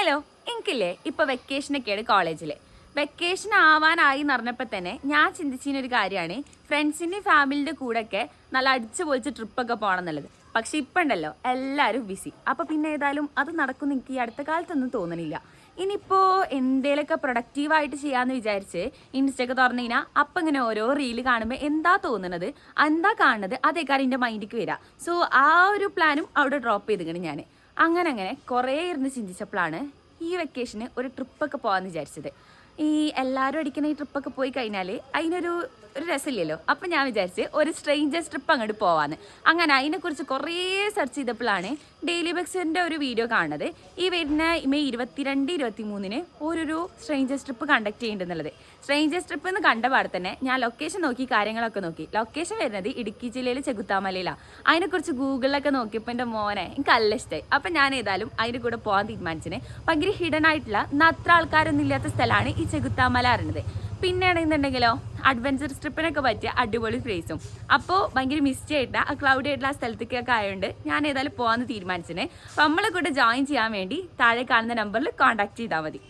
Hello, എനിക്കില്ലേ ഇപ്പോൾ വെക്കേഷനൊക്കെയാണ് കോളേജിൽ. Vacation ആവാനായി എന്ന് പറഞ്ഞപ്പോൾ തന്നെ ഞാൻ ചിന്തിച്ചിരുന്നൊരു കാര്യമാണ് ഫ്രണ്ട്സിൻ്റെ ഫാമിലിൻ്റെ കൂടെയൊക്കെ നല്ല അടിച്ചു പൊളിച്ച് ട്രിപ്പൊക്കെ പോകണം എന്നുള്ളത്. പക്ഷെ ഇപ്പം ഉണ്ടല്ലോ എല്ലാവരും ബിസി. അപ്പോൾ പിന്നെ ഏതായാലും അത് നടക്കുമെന്ന് എനിക്ക് ഈ അടുത്ത കാലത്തൊന്നും തോന്നണില്ല. ഇനിയിപ്പോൾ എന്തേലൊക്കെ പ്രൊഡക്റ്റീവായിട്ട് ചെയ്യാമെന്ന് വിചാരിച്ച് ഇൻസ്റ്റയൊക്കെ തുറന്നു കഴിഞ്ഞാൽ അപ്പം ഇങ്ങനെ ഓരോ റീല് കാണുമ്പോൾ എന്താ തോന്നുന്നത്, എന്താ കാണുന്നത്, അതേക്കാരം എൻ്റെ മൈൻഡിലേക്ക് വരിക. സോ ആ ഒരു പ്ലാനും അവിടെ ഡ്രോപ്പ് ചെയ്തിങ്ങനെ ഞാൻ അങ്ങനെ കുറേ ഇരുന്ന് ചിന്തിച്ചപ്പോഴാണ് ഈ വെക്കേഷന് ഒരു ട്രിപ്പൊക്കെ പോകാമെന്ന് വിചാരിച്ചത്. ഈ എല്ലാവരും അടിക്കുന്ന ഈ ട്രിപ്പൊക്കെ പോയി കഴിഞ്ഞാൽ അതിനൊരു രസമില്ലല്ലോ. അപ്പം ഞാൻ വിചാരിച്ച് ഒരു സ്ട്രേഞ്ചേഴ്സ് ട്രിപ്പ് അങ്ങോട്ട് പോവാന്ന്. അങ്ങനെ അതിനെക്കുറിച്ച് കുറേ സെർച്ച് ചെയ്തപ്പോഴാണ് ഡെയിലി ബക്സിൻ്റെ ഒരു വീഡിയോ കാണുന്നത്. ഈ വരുന്ന മെയ് 22, 23 ഒരു സ്ട്രേഞ്ചേഴ്സ് ട്രിപ്പ് കണ്ടക്ട് ചെയ്യുന്നുണ്ടെന്നുള്ളത്. സ്ട്രേഞ്ചേഴ്സ് ട്രിപ്പ് എന്ന് കണ്ട പാടെ തന്നെ ഞാൻ ലൊക്കേഷൻ നോക്കി, കാര്യങ്ങളൊക്കെ നോക്കി. ലൊക്കേഷൻ വരുന്നത് ഇടുക്കി ജില്ലയിൽ ചെകുത്താമലയിലാണ്. അതിനെക്കുറിച്ച് ഗൂഗിളിലൊക്കെ നോക്കിയപ്പോൾ എൻ്റെ മോനെ എനിക്ക് നല്ല ഇഷ്ടമായി. അപ്പം ഞാൻ ഏതായാലും അതിൻ്റെ കൂടെ പോകാൻ തീരുമാനിച്ചത്. ഭയങ്കര ഹിഡൻ ആയിട്ടുള്ള അത്ര ആൾക്കാരൊന്നും ഇല്ലാത്ത സ്ഥലമാണ് ഈ ചെകുത്താമല അറിയുന്നത്. പിന്നെ ആണെന്നുണ്ടെങ്കിലോ അഡ്വഞ്ചർ ട്രിപ്പിനൊക്കെ പറ്റിയ അടിപൊളി പ്ലേസും. അപ്പോൾ ഭയങ്കര മിസ്റ്റി ആയിട്ട് ആ ക്ലൗഡി ആയിട്ടുള്ള ആ സ്ഥലത്തേക്കൊക്കെ ആയതുകൊണ്ട് ഞാൻ ഏതായാലും പോകാമെന്ന് തീരുമാനിച്ചത്. അപ്പോൾ നമ്മളെ കൂടെ ജോയിൻ ചെയ്യാൻ വേണ്ടി താഴെ കാണുന്ന നമ്പറിൽ കോൺടാക്ട് ചെയ്താൽ മതി.